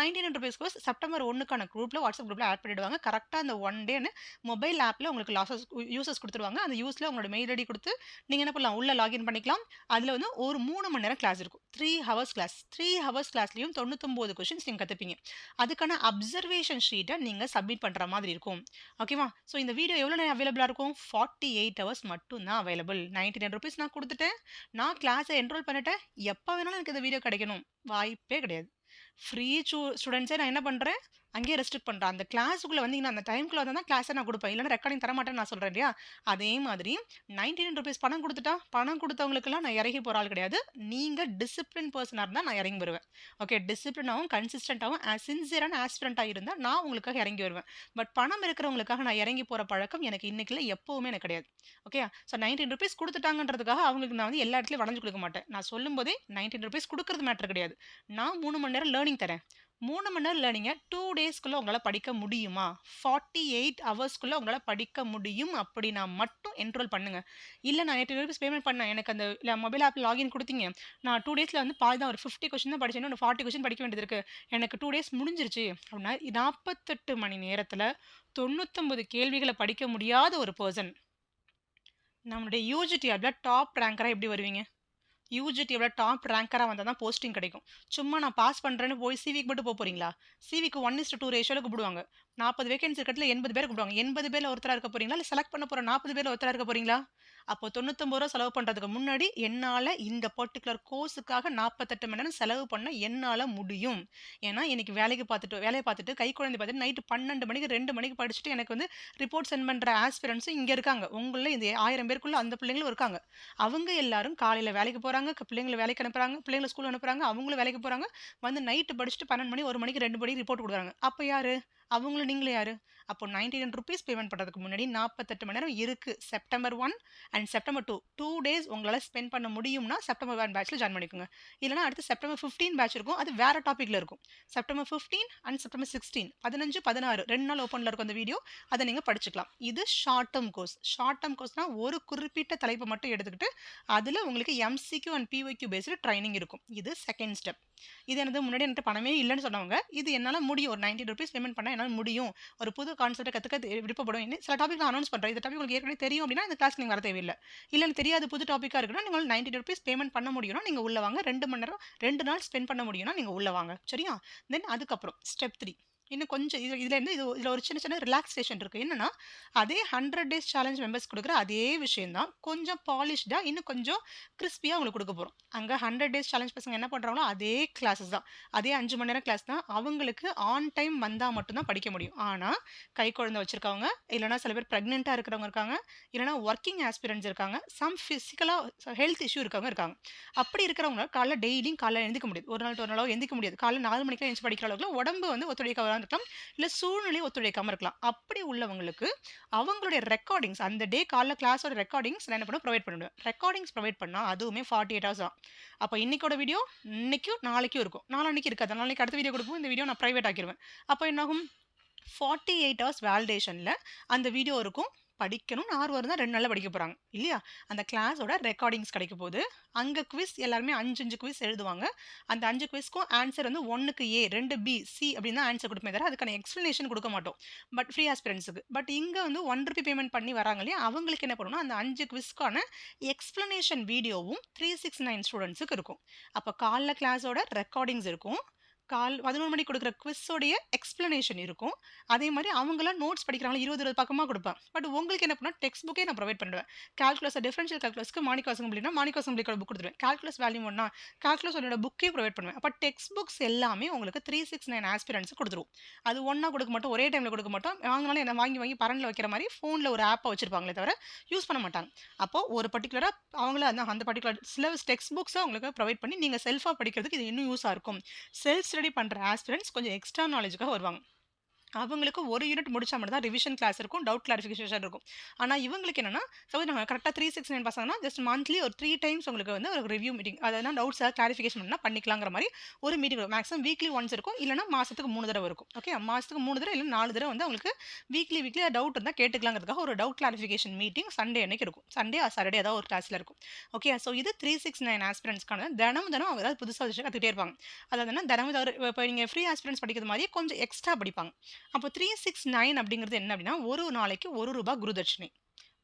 ₹99 கோர்ஸ் செப்டம்பர் 1க்கான குரூப்ல வாட்ஸ்அப் குரூப்ல ஆட் பண்ணிடுவாங்க. கரெக்டா அந்த ஒன் டேன்னு மொபைல் ஆப்ல உங்களுக்கு யூசர்ஸ் கொடுத்துருவாங்க. அந்த யூஸ்ல உங்களோட மெயில் ஐடி கொடுத்து நீங்க என்ன பண்ணலாம் உள்ள லாகின் பண்ணிக்கலாம். அதுல வந்து ஒரு 3 மணி நேரம் கிளாஸ் இருக்கும். 3 ஹவர்ஸ் கிளாஸ். 3 ஹவர்ஸ் கிளாஸ்லயும் 99 கொஸ்டின்ஸ் நீங்க கத்துப்பீங்க. அதுக்கான அப்சர்வேஷன் ஷீட்டை நீங்க சப்மிட் பண்ற மாதிரி இருக்கும். ஓகேவா? ஸோ இந்த வீடியோ எவ்வளோ நேரம் அவைலபிளா இருக்கும்? 48 ஹவர்ஸ் மட்டும் தான் அவைலபிள். ₹99 நான் கொடுத்துட்டேன். நான் கிளாஸை என்ரோல் பண்ணிட்டேன். எப்போ வேணாலும் எனக்கு இந்த வீடியோ கிடைக்கணும். வாய்ப்பே கிடையாது. ஃப்ரீ ஸ்டூடெண்ட்ஸே நான் என்ன பண்றேன்? அங்கேயே ரெஸ்ட்ரிக்ட் பண்றேன். அந்த கிளாஸுக்குள்ள வந்தீங்கன்னா, அந்த டைம்க்குள்ள வந்தா தான் கிளாஸை நான் குடுப்பேன். இல்லன்னா ரெக்கார்டிங் தரமாட்டேன்னு நான் சொல்றேன் இல்லையா? அதே மாதிரி ₹99 பணம் குடுத்துட்டா, பணம் குடுத்தவங்களுக்கெல்லாம் நான் இறங்கி போற ஆள் கிடையாது. நீங்க டிசிப்ளின் பெர்சனா இருந்தா நான் இறங்கி வருவேன். ஓகே டிசிப்ளினாவும், கன்சிஸ்டன்ட்டாவும், சின்சியரான ஆஸ்பிரண்டா இருந்தா நான் உங்களுக்காக இறங்கி வருவேன். பட் பணம் இருக்கிறவங்களுக்காக நான் இறங்கி போற பழக்கம் எனக்கு இன்னைக்கு இல்ல, எப்பவுமே எனக்கு கிடையாது. ஓகே ஸோ ₹99 குடுத்துட்டாங்கன்றதுக்காக அவங்களுக்கு நான் வந்து எல்லா இடத்துலயும் வளைஞ்சு கொடுக்க மாட்டேன். நான் சொல்லும்போதே ₹99 குடுக்கறது மேட்டர் கிடையாது. நான் 3 மணி நேரம் லேர்னிங் தரேன். 3 மணி நேரம் லேர்னிங்க 2 டேஸ்க்குள்ள உங்களால படிக்க முடியுமா? 48 ஹவர்ஸ்க்குள்ள உங்களால படிக்க முடியும் அப்படின்னா மட்டும் என்ரோல் பண்ணுங்க. இல்ல நான் ₹800 பேமெண்ட் பண்ணேன். எனக்கு அந்த மொபைல் ஆப் லாகின் குடுத்தீங்க. நான் 2 டேஸ்ல வந்து பாதி தான் ஒரு 50 கொஸ்டின் தான் படிச்சேன். இன்னும் 40 கொஸ்டின் படிக்க வேண்டியது இருக்கு. எனக்கு 2 டேஸ் முடிஞ்சிருச்சு. அப்படின்னா 48 மணி நேரத்துல 99 கேள்விகள படிக்க முடியாத ஒரு பெர்சன் நம்மளுடைய யூஜிடி ஆப்ல டாப் ரேங்கரா எப்படி வருவீங்க? யூஜிடியோட டாப் ரேங்கரா வந்தா தான் போஸ்டிங் கிடைக்கும். சும்மா நான் பாஸ் பண்றேன்னு போய் சிவிக்கு மட்டும் போறீங்களா? சிவிக்கு 1:2 ரேஷியோல கூப்பிடுவாங்க. 40 வேகன்சி இருக்கிறதுல 80 பேர் கூப்பிடுவாங்க. 80 பேர்ல ஒருத்தரா இருக்க போறீங்களா? இல்ல செலக்ட் பண்ண போற 40 பேர்ல ஒருத்தரா இருக்க போறீங்களா? அப்போ ₹99 செலவு பண்றதுக்கு முன்னாடி என்னால இந்த பர்ட்டிகுலர் கோர்ஸுக்காக 48 மணி நேரம் செலவு பண்ண என்னால முடியும். ஏன்னா இன்னைக்கு வேலைய பார்த்துட்டு கை குழந்தை பார்த்துட்டு நைட் 12 மணிக்கு 2 மணிக்கு படிச்சுட்டு எனக்கு வந்து ரிப்போர்ட் சென்ட் பண்ற ஆஸ்பிரண்ட்ஸும் இங்க இருக்காங்க. உங்கள இந்த 1000 பேருக்குள்ள அந்த பிள்ளைங்களும் இருக்காங்க. அவங்க எல்லாரும் காலையில வேலைக்கு போறாங்க, பிள்ளைங்கள வேலைக்கு அனுப்புறாங்க, பிள்ளைங்கள ஸ்கூல் அனுப்புறாங்க, அவங்களும் வேலைக்கு போறாங்க. வந்து நைட் படிச்சுட்டு 12 மணி, 1 மணிக்கு, 2 மணிக்கு ரிப்போர்ட் குடுக்குறாங்க. அப்ப யாரு? அவங்களும் நீங்களும் யாரு? அப்போ ₹99 பேமெண்ட் பண்றதுக்கு முன்னாடி 48 மணி நேரம் இருக்கு. செப்டம்பர் 1 அண்ட் செப்டம்பர் 2 2 டேஸ் உங்களால ஸ்பெண்ட் பண்ண முடியும்னா செப்டம்பர் 1 பேட்ச்ல ஜாயின் பண்ணிக்கோங்க. இல்லனா அடுத்து செப்டம்பர் 15 பேட்ச் இருக்கும். அது வேற டாபிக்ல இருக்கும். செப்டம்பர் 15 அண்ட் செப்டம்பர் 16 15, 16 2 நாள் ஓப்பன்ல இருக்கும் அந்த வீடியோ. அத நீங்க படிச்சுக்கலாம். இது short term course. Short term கோர்ஸ்னா ஒரு குறிப்பிட்ட தலைப்பை மட்டும் எடுத்துக்கிட்டு அதுல உங்களுக்கு MCQ and PYQ based training இருக்கும். இது செகண்ட் ஸ்டெப். இது என்னது முன்னாடி என்கிட்ட பணமே இல்லைன்னு சொன்னவங்க இது என்னால முடியும் ஒரு ₹90 பேமெண்ட் பண்ணா என்னால முடியும் ஒரு புது கான்செப்டை கற்றுக்க விருப்பப்படும் சில டாபிக் நான் அனௌன்ஸ் பண்ணுறேன் இந்த டாபிக் உங்களுக்கு ஏற்கனவே தெரியும் அப்படின்னா இந்த கிளாஸ் நீங்கள் வர தேவையில்லை இல்லை தெரியாது புது டாப்பிக்காக இருக்குன்னா நீங்கள் ₹90 பேமெண்ட் பண்ண முடியும்னா நீங்கள் உள்ள வாங்க 2 மணி நேரம் 2 நாள் ஸ்பெண்ட் பண்ண முடியும்னா நீங்கள் உள்ள வாங்க சரியா தென் அதுக்கப்புறம் ஸ்டெப் 3 இன்னும் கொஞ்சம் இதுலேருந்து இதில் ஒரு சின்ன சின்ன ரிலாக்ஸேஷன் இருக்குது என்னன்னா அதே 100 டேஸ் சேலஞ்ச் மெம்பர்ஸ் கொடுக்குற அதே விஷயம் தான் கொஞ்சம் பாலிஷ்டாக இன்னும் கொஞ்சம் கிறிஸ்பியாக உங்களுக்கு கொடுக்க போகிறோம் அங்கே 100 டேஸ் சேலஞ்ச் பசங்க என்ன பண்ணுறாங்களோ அதே கிளாஸஸ் தான் அதே 5 மணி நேரம் கிளாஸ் தான் அவங்களுக்கு ஆன் டைம் வந்தால் மட்டும்தான் படிக்க முடியும் ஆனால் கை குழந்தை வச்சுருக்கவங்க இல்லைனா சில பேர் ப்ரெக்னெண்ட்டாக இருக்கிறவங்க இருக்காங்க இல்லைனா ஒர்க்கிங் ஆஸ்பிரன்ஸ் இருக்காங்க சம் ஃபிசிக்கலாக ஹெல்த் இஷ்யூ இருக்கவங்க இருக்காங்க அப்படி இருக்கிறவங்க காலைல டெய்லியும் காலைல எழுந்திக்க முடியாது ஒரு நாள் எந்திக்க முடியாது காலைல 4 மணிக்கு எழுந்து படிக்கிற அளவுக்கு உடம்பு வந்து ஒத்துழைக்க இருக்கலாம் இல்லை சூழ்நிலை ஒத்துழைக்காமல் இருக்கலாம் அப்படி உள்ளவங்களுக்கு அவங்களுடைய ரெக்கார்டிங்ஸ் அந்த டே காலைல கிளாஸோட ரெக்கார்டிங்ஸ் நான் என்ன பண்ண ப்ரொவைட் பண்ணிடுவேன் ரெக்கார்டிங்ஸ் ப்ரொவைட் பண்ணால் அதுவுமே 48 ஹவர்ஸ் தான் அப்போ இன்னைக்கோட வீடியோ இன்னைக்கும் நாளைக்கும் இருக்கும் நாளைக்கு இருக்காது நாளைக்கு அடுத்த வீடியோ கொடுப்போம் இந்த வீடியோ நான் ப்ரைவேட் ஆக்கிடுவேன் அப்போ என்னாகும் 48 ஹவர்ஸ் வேலிடேஷனில் அந்த வீடியோ இருக்கும் படிக்கணும்னு ஆர்வம் இருந்தால் 2 நாளில் படிக்க போகிறாங்க இல்லையா? அந்த கிளாஸோட ரெக்கார்டிங்ஸ் கிடைக்க போகுது. அங்கே குவிஸ் எல்லாருமே 5 குவிஸ் எழுதுவாங்க. அந்த 5 குவிஸ்க்கும் ஆன்சர் வந்து 1க்கு ஏ, 2 பி, சி அப்படின்னு தான் ஆன்சர் கொடுப்போமே தவிர அதுக்கான எக்ஸ்ப்ளனேஷன் கொடுக்க மாட்டோம். But free ஆஸ்பிரன்ஸுக்கு. பட் இங்கே வந்து ₹1 பேமெண்ட் பண்ணி வராங்க இல்லையா? அவங்களுக்கு என்ன பண்ணணும்னா அந்த 5 குவிஸ்க்கான எக்ஸ்ப்ளனேஷன் வீடியோவும் 369 ஸ்டூடெண்ட்ஸுக்கு இருக்கும். அப்போ காலைல கிளாஸோட ரெக்கார்டிங்ஸ் இருக்கும். 11 மணிக்கு கொடுக்குற குவிஸோடைய எக்ஸ்ப்ளனேஷன் இருக்கும். அதே மாதிரி அவங்களாம் நோட்ஸ் படிக்கிறாங்க 20 பக்கமாக கொடுப்பேன். பட் உங்களுக்கு என்ன பண்ணால் டெக்ஸ்ட் புக்கே நான் ப்ரொவைட் பண்ணுவேன். கால்குலஸ் டிஃபரன்ஷியல் கால்குலஸ்க்கு மாணிக்க அசம்பிளினா மாணிக்க அசம்பிளிக்கோட புக் கொடுத்துருவேன். கால்குலஸ் வால்யூம் 1 கால்குலஸ் ஒன்னோட புக்கே ப்ரொவைட் பண்ணுவேன். அப்போ டெக்ஸ்ட் புக்ஸ் எல்லாமே உங்களுக்கு 369 ஆஸ்பிரன்ஸ் கொடுத்துருவோம். அது ஒன்றா கொடுக்க மாட்டோம், ஒரே டைமில் கொடுக்க மாட்டோம். வாங்கினாலும் என்ன வாங்கி பரனில் வைக்கிற மாதிரி ஃபோனில் ஒரு ஆப்பை வச்சிருப்பாங்களே தவிர யூஸ் பண்ண மாட்டாங்க. அப்போது ஒரு பர்டிகுலராக அவங்கள அந்த பர்டிகுலர் சிலபஸ் டெக்ஸ்ட் புக்ஸை அவங்களுக்கு ப்ரொவைட் பண்ணி நீங்கள் செல்ஃபாக படிக்கிறதுக்கு இது இன்னும் யூஸாக இருக்கும். செல்ஃப் ஸ்டடி பண்ணுற ஆஸ்பிரன்ட்ஸ் கொஞ்சம் எக்ஸ்ட்ரா நாலேஜுக்காக வருவாங்க. அவங்களுக்கு ஒரு யூனிட் முடிச்சா மட்டும் தான் ரிவிஷன் கிளாஸ் இருக்கும், டவுட் கிளாரிஃபிகேஷன் இருக்கும். ஆனால் இவங்களுக்கு என்னன்னா சப்போஸ் நாங்கள் கரெக்டாக 369 பசங்கன்னா ஜஸ்ட் மந்த்லி ஒரு 3 டைம்ஸ் உங்களுக்கு வந்து ஒரு ரிவ்யூ மீட்டிங், அதாவது டவுட்ஸ் கிளாரிஃபிகேஷன் பண்ணால் பண்ணிக்கலாங்கிற மாதிரி ஒரு மீட்டிங் இருக்கும். மேக்ஸிமம் வீக்லி ஒன்ஸ் இருக்கும், இல்லைனா மாதத்துக்கு 3 தடவை இருக்கும். ஓகே, மாதத்துக்கு 3 தடவை இல்லை 4 தடவை வந்து அவங்களுக்கு வீக்லி டவுட் இருந்தால் கேட்டுக்கலாங்கிறதுக்காக ஒரு டவுட் கிளாரிஃபிகேஷன் மீட்டிங் சண்டே அன்னைக்கு இருக்கும். சண்டே சாட்டர்டே ஏதாவது ஒரு கிளாஸில் இருக்கும். ஓகே, ஸோ இது 369 ஆஸ்பிரன்ஸ்க்கான தினம் அவங்க ஏதாவது புதுசாக விஷயம் கற்றுக்கிட்டே இருப்பாங்க. அதாவது தினம் இப்போ நீங்கள் ஃப்ரீ ஆஸ்பிரன்ஸ் படிக்கிறது மாதிரி கொஞ்சம் எக்ஸ்ட்ரா படிப்பாங்க. அப்போ 369 அப்படிங்கிறது என்ன அப்படின்னா ஒரு நாளைக்கு ₹1 குருதட்சணை.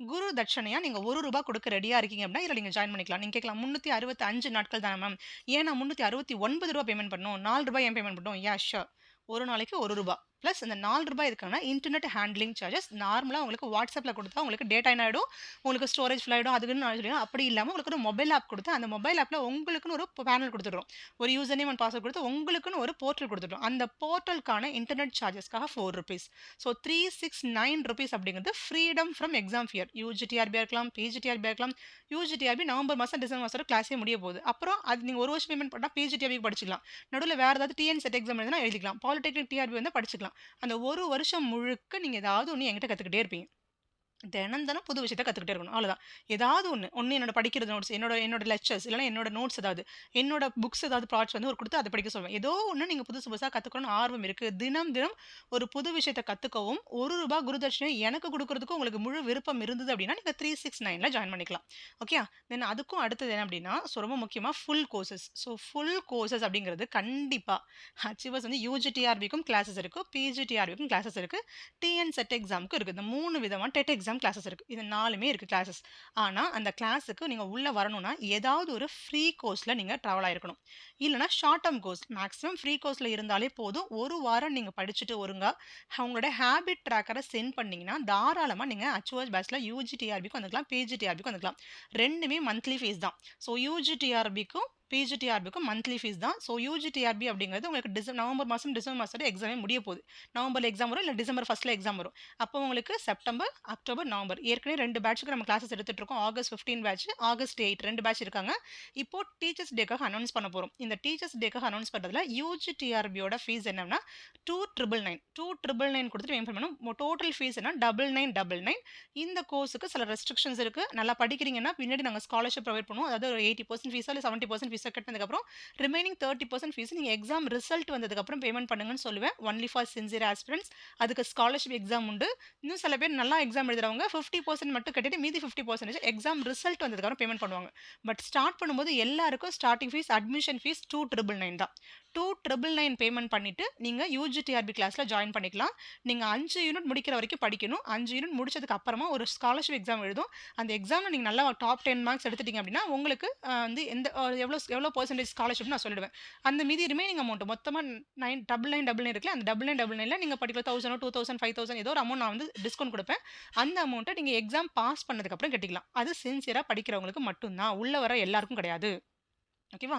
குரு தட்சணையா நீங்க ₹1 கொடுக்க ரெடியா இருக்கீங்க அப்படின்னா இதில் நீங்க ஜாயின் பண்ணிக்கலாம். நீங்க கேட்கலாம் 365 நாட்கள் தானே மேம், ஏன் நான் ₹369 பேமெண்ட் பண்ணணும், ₹4 ஏன் பேமெண்ட் பண்ணணும்? யா ஷூர், ஒரு நாளைக்கு ₹1 ப்ளஸ் இந்த ₹4 எதுக்கான இன்டர்நெட் ஹேண்ட்லிங் சார்ஜஸ். நார்மலாக உங்களுக்கு வாட்ஸ்அப்பில் கொடுத்தா உங்களுக்கு டேட்டா என்ன ஆகிடும், உங்களுக்கு ஸ்டோரேஜ் ஃபுல் ஆகிடும். அதுக்குன்னு நான் சொல்லுவேன். அப்படி இல்லாமல் உங்களுக்கு ஒரு மொபைல் ஆப் கொடுத்து அந்த மொபைல் ஆப்பில் உங்களுக்குன்னு ஒரு பேனல் கொடுத்துடுறோம், ஒரு யூசர் நேம் அண்ட் பாஸ்வேர்ட் கொடுத்து உங்களுக்குன்னு ஒரு போர்ட்டல் கொடுத்துட்டோம். அந்த போர்ட்டலுக்கான இன்டர்நெட் சார்ஜஸ்க்காக ₹4. ஸோ ₹369 அப்படிங்கிறது ஃப்ரீடம் ஃப்ரம் எக்ஸாம் ஃபியர். யூஜிடிஆர்பியாக இருக்கலாம், பிஜிடிஆர்பியாக இருக்கலாம். யூஜிடிஆர்பி நவம்பர் மாதம் டிசம்பர் மாதம் கிளாஸே முடிய போகுது. அப்புறம் அது நீங்கள் ஒரு வருஷம் பேமெண்ட் பண்ணால் பிஜிடிஆர்பிக்கு படிச்சிக்கலாம். நடுவில் வேறு ஏதாவது டிஎன் செட் எக்ஸாம் எழுதினா எழுதிக்கலாம். பாலிடெக்னிக் டிஆர்பி வந்து படிச்சிக்கலாம். அந்த ஒரு வருஷம் முழுக்க நீங்க ஏதாவது ஒன்று என்கிட்ட கற்றுக்கிட்டே இருப்பீங்க. தினம் புது விஷயத்தை கற்றுக்கிட்டே இருக்கணும். அவ்வளோதான். ஏதாவது ஒன்று என்னோட படிக்கிறது நோட்ஸ், என்னோட லெக்சர்ஸ், இல்லைனா என்னோட நோட்ஸ் ஏதாவது, என்னோட புக்ஸ் ஏதாவது ப்ராஜெக்ட்ஸ் வந்து ஒரு கொடுத்து அதை படிக்க சொல்லுவேன். ஏதோ ஒன்று நீங்கள் புதுசாக கற்றுக்கணும்னு ஆர்வம் இருக்குது, தினம் ஒரு புது விஷயத்தை கற்றுக்கவும் ₹1 குருதட்சணை எனக்கு கொடுக்கறதுக்கும் உங்களுக்கு முழு விருப்பம் இருந்தது அப்படின்னா நீங்கள் 369 ஜாயின் பண்ணிக்கலாம். ஓகே, தென் அதுக்கும் அடுத்தது என்ன அப்படின்னா ரொம்ப முக்கியமாக full courses. So full courses அப்படிங்கிறது கண்டிப்பாக அச்சீவர்ஸ் வந்து யூஜிடிஆர்பிக்கும் கிளாஸஸ் இருக்குது, பிஜிடிஆர்பிக்கும் கிளாஸஸ் இருக்குது, டிஎன் செட் எக்ஸாமுக்கும் இருக்குது. இந்த 3 விதமான டெட் எக்ஸாம் கிளாஸஸ் இருக்கு. இது 4மே இருக்கு கிளாஸஸ். ஆனா அந்த கிளாஸுக்கு நீங்க உள்ள வரணும்னா ஏதாவது ஒரு ஃப்ரீ கோர்ஸ்ல நீங்க டிராவல் ஆயிருக்கணும், இல்லைனா short term course. Maximum free கோர்ஸ்ல இருந்தாலே போதும். ஒரு வாரம் நீங்க படிச்சுட்டு ஒருங்கா உங்களோட ஹேபிட் ட்ராக்கரை சென்ட் பண்ணீங்கன்னா தாராளமா நீங்க அச்சுவர்ஸ் பேட்ச்ல யூஜிடிஆர்பிக்கு வந்துக்கலாம், பிஜிடிஆர்பிக்கு வந்துக்கலாம். ரெண்டுமே மந்த்லி ஃபீஸ் தான். ஸோ யூஜிடிஆர்பிக்கும் பிஜிடிஆர்பிக்கும் மந்த்லி ஃபீஸ் தான். ஸோ யூஜிடிஆர்பி அப்படிங்கிறது உங்களுக்கு நவம்பர் மாதம் டிசம்பர் மாதம் எக்ஸாமே முடிய போகுது. நவம்பரில் எக்ஸாம் வரும், இல்லை டிசம்பர் ஃபர்ஸ்ட்டில் எக்ஸாம் வரும். அப்போ உங்களுக்கு செப்டம்பர், அக்டோபர், நவம்பர் ஏற்கனவே 2 பேட்சுக்கு நம்ம கிளாஸஸ் எடுத்துகிட்டு இருக்கோம். ஆகஸ்ட் 15 பேட்ச், ஆகஸ்ட் 8 2 பேட்ச் இருக்காங்க. இப்போ டீச்சர்ஸ் டேக்காக அனௌன்ஸ் பண்ண போகிறோம். இந்த டீச்சர்ஸ் டேக்காக அனௌன்ஸ் பண்ணுறதுல யூஜிடிஆர்பியோட ஃபீஸ் என்னன்னா 2,999 கொடுத்துட்டு பேமெண்ட் பண்ணணும். டோட்டல் ஃபீஸ் என்ன 9999. இந்த கோர்ஸுக்கு சில ரெஸ்ட்ரிக்ஷன்ஸ் இருக்குது. நல்லா படிக்கிறீங்கன்னா பின்னாடி நாங்கள் ஸ்காலர்ஷிப் ப்ரொவைட் பண்ணுவோம். அதாவது ஒரு 80% ஃபீஸா இல்லை 70% ஃபீஸை கட்டினதுக்கப்புறம் ரிமைனிங் 30% ஃபீஸ் நீங்கள் எக்ஸாம் ரிசல்ட் வந்ததுக்கப்புறம் பேமெண்ட் பண்ணுங்கன்னு சொல்லுவேன். Only for sincere aspirants. அதுக்கு ஸ்காலர்ஷிப் எக்ஸாம் உண்டு. இன்னும் சில பேர் நல்லா எக்ஸாம் எழுதுறவங்க 50% மட்டும் கட்டிட்டு மீதி 50% எக்ஸாம் ரிசல்ட் வந்ததுக்கப்புறம் பேமெண்ட் பண்ணுவாங்க. பட் ஸ்டார்ட் பண்ணும்போது எல்லாருக்கும் ஸ்டார்டிங் ஃபீஸ் அட்மிஷன் ஃபீஸ் 2,999 தான். 2,999 பேமெண்ட் பண்ணிட்டு நீங்கள் யூஜிடிஆர்பி கிளாஸில் ஜாயின் பண்ணிக்கலாம். நீங்கள் 5 யூனிட் முடிக்கிற வரைக்கும் படிக்கணும். 5 யூனிட் முடிச்சதுக்கு அப்புறமா ஒரு ஸ்காலர்ஷிப் எக்ஸாம் எழுதும். அந்த எக்ஸாமில் நீங்கள் நல்லா டாப் 10 மார்க்ஸ் எடுத்துட்டீங்க அப்படின்னா உங்களுக்கு வந்து எவ்வளோ பர்சன்டேஜ் ஸ்காலர்ஷிப் நான் சொல்லிடுவேன். அந்த மீதி ரிமைனிங் அமௌண்ட் மொத்தமாக 9,9999 இருக்குல்ல, அந்த 9,999 நீங்கள் படிக்கிற 1,000 2,000 5,000 ஏதோ ஒரு அமௌண்ட் நான் வந்து டிஸ்கவுண்ட் கொடுப்பேன். அந்த அமௌண்ட்டை நீங்கள் எக்ஸாம் பாஸ் பண்ணதுக்கப்புறம் கட்டிக்கலாம். அது சின்சியராக படிக்கிறவங்களுக்கு மட்டும்தான், உள்ள வர எல்லாருக்கும் கிடையாது. ஓகேவா?